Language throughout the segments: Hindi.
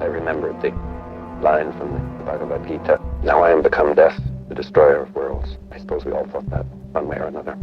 I remembered the line from the Bhagavad Gita. Now I am become death, the destroyer of worlds. I suppose we all thought that, one way or another.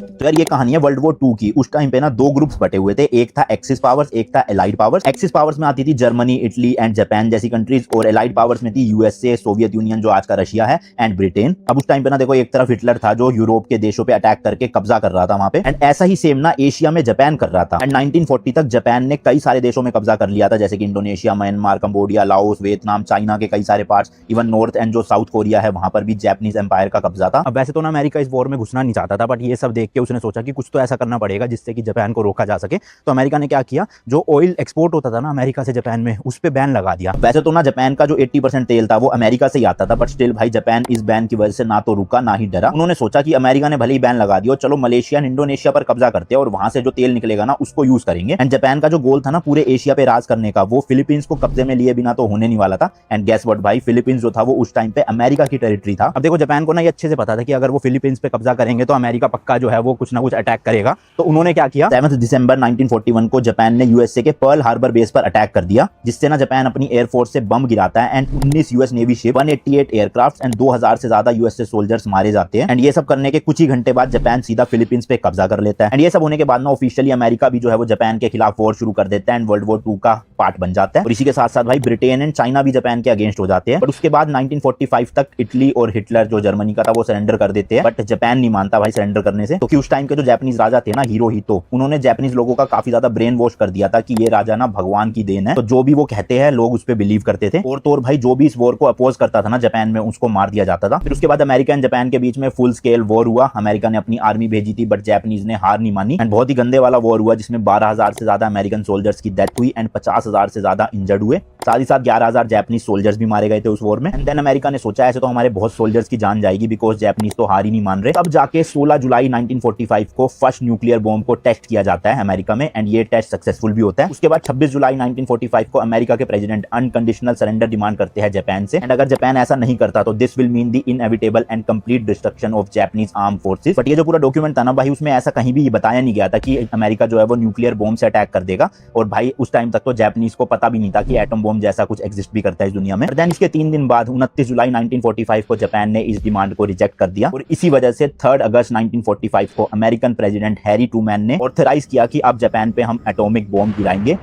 तो यार ये कहानी है वर्ल्ड वॉर 2 की। उस टाइम पे ना दो ग्रुप्स बटे हुए थे, एक था एक्सिस पावर्स, एक था एलाइड पावर्स। एक्सिस पावर्स में आती थी जर्मनी, इटली एंड जापान जैसी कंट्रीज, और एलाइड पावर्स में थी यूएसए, सोवियत यूनियन जो आज का रशिया है, एंड ब्रिटेन। अब उस टाइम पे ना देखो, एक तरफ हिटलर था जो यूरोप के देशों पे अटैक करके कब्जा कर रहा था वहां पे, एंड ऐसा ही सेम ना एशिया में जापान कर रहा था। एंड 1940 तक जापान ने कई सारे देशों में कब्जा कर लिया था, जैसे कि Indonesia, Myanmar, Cambodia, Laos, Vietnam, China के कई सारे पार्ट्स, इवन नॉर्थ एंड जो साउथ कोरिया है वहां पर भी जापानीज एम्पायर का कब्जा था। अब वैसे तो ना अमेरिका इस वॉर में घुसना नहीं चाहता था, बट ये सब देख के उसने सोचा कि कुछ तो ऐसा करना पड़ेगा जिससे कि जापान को रोका जा सके। तो अमेरिका ने क्या किया, जो ऑयल एक्सपोर्ट होता था ना अमेरिका से जापान में, उस पे बैन लगा दिया। वैसे तो ना जापान का जो 80% तेल था वो अमेरिका से ही आता था, बट स्टिल भाई जापान इस बैन की वजह से ना तो रुका ना ही डरा। उन्होंने सोचा कि अमेरिका ने भले ही बैन लगा दिया, चलो मलेशिया एंड इंडोनेशिया पर कब्जा करते हैं और वहां से जो तेल निकलेगा ना उसको यूज करेंगे। एंड जापान का जो गोल था ना पूरे एशिया पे राज करने का, वो फिलीपींस को कब्जे में लिए बिना तो होने नहीं वाला था। एंड गेस व्हाट भाई, फिलीपींस जो था वो उस टाइम पे अमेरिका की टेरिटरी था। अब देखो जापान को ना ये अच्छे से पता था कि अगर वो फिलीपींस पे कब्जा करेंगे तो अमेरिका पक्का जो है वो कुछ ना कुछ अटैक करेगा। तो उन्होंने क्या किया, 7 दिसंबर 1941 को जापान ने यूएसए के पर्ल हार्बर बेस पर अटैक कर दिया, जिससे ना जापान अपनी एयरफोर्स से बम गिराता है। And 19 US navy ship, 188 aircraft and 2000 से ज्यादा यूएसए सोल्जर्स मारे जाते हैं। एंड ये सब करने के कुछ ही घंटे बाद जापान सीधा फिलीपींस पे कब्जा कर लेता है। एंड ये सब होने के बाद ना ऑफिशियली अमेरिका भी जो है वो जापान के खिलाफ वॉर शुरू कर देता है एंड वर्ल्ड वॉर 2 का पार्ट बन जाता है। और इसी के साथ साथ भाई ब्रिटेन एंड चाइना भी जापान के अगेंस्ट हो जाते हैं। बट उसके बाद 1945 तक इटली और हिटलर जो जर्मनी का था वो सरेंडर कर देते हैं, बट जापान नहीं मानता भाई सरेंडर करने से, क्योंकि उस टाइम के जो जापानीज राजा थे ना हिरोहितो, उन्होंने जापानीज लोगों का काफी ज्यादा ब्रेन वॉश कर दिया था कि ये राजा ना भगवान की देन है, तो जो भी वो कहते हैं लोग उस पर बिलीव करते थे। और तो और भाई जो भी इस वॉर को अपोज करता था ना जापान में, उसको मार दिया जाता था। फिर उसके बाद अमेरिका एंड जापान के बीच में फुल स्केल वॉर हुआ। अमेरिका ने अपनी आर्मी भेजी थी बट जापानीज ने हार नहीं मानी, एंड बहुत ही गंदे वाला वॉर हुआ जिसमें 12,000 से ज्यादा अमेरिकन सोल्जर्स की डेथ हुई एंड 50,000 से ज्यादा इंजर्ड हुए। साथ ही साथ 11,000 जापानीज सोल्जर्स भी मारे गए थे उस वॉर में। एंड देन अमेरिका ने सोचा ऐसे तो हमारे बहुत सोल्जर्स की जान जाएगी, बिकॉज जापानीज तो हार ही नहीं मान रहे। तब जाके 16 जुलाई 1945 को फर्स्ट न्यूक्लियर बॉम्ब को टेस्ट किया जाता है अमेरिका में, एंड ये टेस्ट सक्सेसफुल भी होता है। उसके बाद 26 जुलाई 1945 को अमेरिका के प्रेसिडेंट अनकंडीशनल सरेंडर डिमांड करते हैं जापान से, एंड अगर जापान ऐसा नहीं करता तो this will mean the inevitable and complete destruction of Japanese arm forces. But ये जो पूरा डॉक्यूमेंट था ना भाई, उसमें ऐसा कहीं भी बताया नहीं गया था कि अमेरिका जो है वो न्यूक्लियर बॉम्ब से अटैक कर देगा। और भाई उस टाइम तक तो जापानीज को पता भी नहीं था कि एटम बॉम्ब जैसा कुछ एग्जिस्ट भी करता है इस दुनिया में। देन इसके 3 दिन बाद 29 जुलाई 1945 को जापान ने इस डिमांड को रिजेक्ट कर दिया, और इसी वजह से 3 अगस्त 1945 को अमेरिकन प्रेसिडेंट हैरी ट्रूमैन ने ऑथराइज किया कि अब जापान पे हम एटॉमिक बॉम्ब गिराएंगे।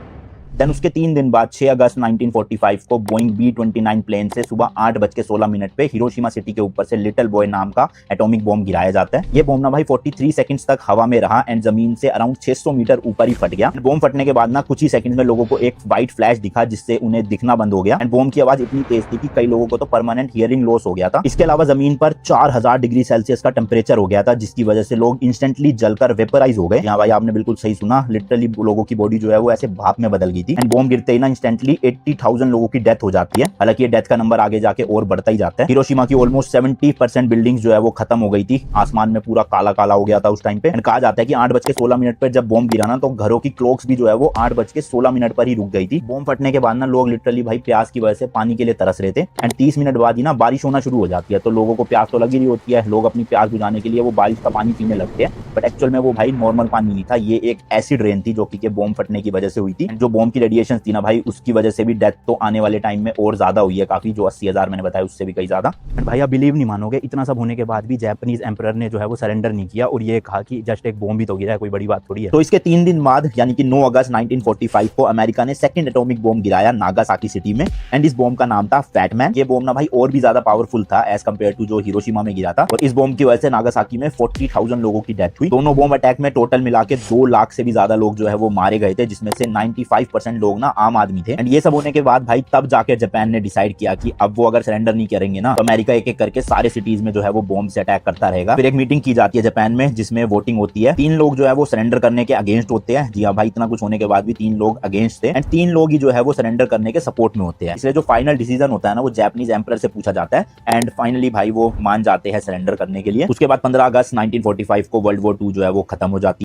देन उसके 3 दिन बाद 6 अगस्त 1945 को बोइंग B-29 प्लेन से सुबह 8:16 पे हिरोशिमा सिटी के ऊपर से लिटिल बॉय नाम का एटॉमिक बॉम्ब गिराया जाता है। ये बॉम्ब ना भाई 43 सेकंड्स तक हवा में रहा एंड जमीन से अराउंड 600 मीटर ऊपर ही फट गया। बॉम्ब फटने के बाद ना कुछ ही सेकंड में लोगों को एक व्हाइट फ्लैश दिखा, जिससे उन्हें दिखना बंद हो गया। एंड बॉम्ब की आवाज इतनी तेज थी कि कई लोगों को तो परमानेंट हियरिंग लॉस हो गया था। इसके अलावा जमीन पर 4000 डिग्री सेल्सियस का टेम्परेचर हो गया था, जिसकी वजह से लोग इंस्टेंटली जलकर वेपराइज हो गए। यहाँ भाई आपने बिल्कुल सही सुना, लिटरली लोगों की बॉडी जो है वो ऐसे भाप में बदल गई थी। एंड बॉम्ब गिरते ही ना इंस्टेंटली 80,000 लोगों की डेथ हो जाती है। हालांकि ये डेथ का नंबर आगे जाके और बढ़ता ही जाता है। हिरोशिमा की ऑलमोस्ट 70% बिल्डिंग्स जो है वो खत्म हो गई थी, आसमान में पूरा काला काला हो गया था उस टाइम पे। एंड कहा जाता है कि 8:16 पर जब बॉम्ब गिरा ना, तो घरों की क्लॉक्स भी जो है वो 8:16 पर ही रुक गई थी। बॉम्ब फटने के बाद ना लोग लिटरली भाई प्यास की वजह से पानी के लिए तरस रहे थे। एंड 30 मिनट बाद ही ना बारिश होना शुरू हो जाती है, तो लोगों को प्यास तो लगी रही होती है, लोग अपनी प्यास बुझाने के लिए वो बारिश का पानी पीने लगते हैं। बट एक्चुअल में वो भाई नॉर्मल पानी नहीं था, ये एक एसिड रेन थी जो कि बॉम्ब फटने की वजह से हुई थी। जो बॉम्ब की रेडिएशन थी ना भाई, उसकी वजह से भी डेथ तो आने वाले टाइम में और ज्यादा हुई है काफी, जो 80,000 मैंने बताया उससे भी कई ज्यादा। भाई आप बिलीव नहीं मानोगे, इतना सब होने के बाद भी जापानीज एम्परर ने जो है वो सरेंडर नहीं किया, और ये कहा कि जस्ट एक बॉम्ब ही तो गिरा है, कोई बड़ी बात थोड़ी है। तो इसके 3 दिन बाद यानी कि 9 अगस्त 1945 को अमेरिका ने सेकंड एटॉमिक बॉम्ब गिराया नागासाकी सिटी में, एंड इस बॉम्ब का नाम था फैट मैन। ये बॉम्ब ना भाई और भी ज्यादा पावरफुल था एज कम्पेयर टू जो हिरोशिमा में गिरा था, और इस बॉम्ब की वजह से नागासाकी में 40,000 लोगों की डेथ हुई। दोनों बॉम्ब अटैक में टोटल मिला के 2 लाख से भी ज्यादा लोग जो है वो मारे गए थे, जिसमें से 95% लोग ना आम आदमी थे। एंड ये सब होने के बाद भाई तब जाके जापान ने डिसाइड किया कि अब वो अगर सरेंडर नहीं करेंगे ना, तो अमेरिका एक एक करके सारे सिटीज में जो है वो बॉम्ब से अटैक करता रहेगा। फिर एक मीटिंग की जाती है जापान में, जिसमें वोटिंग होती है। 3 लोग जो है वो सरेंडर करने के अगेंस्ट होते हैं। जी हाँ भाई, इतना कुछ होने के बाद भी 3 लोग अगेंस्ट थे, एंड 3 लोग ही जो है वो सरेंडर करने के सपोर्ट में होते हैं। इसलिए जो फाइनल डिसीजन होता है ना, वो जापानीज एम्परर से पूछा जाता है, एंड फाइनली भाई वो मान जाते हैं सरेंडर करने के लिए। उसके बाद 15 अगस्त 1945 को वर्ल्ड वॉर 2 जो है वो खत्म हो जाती है।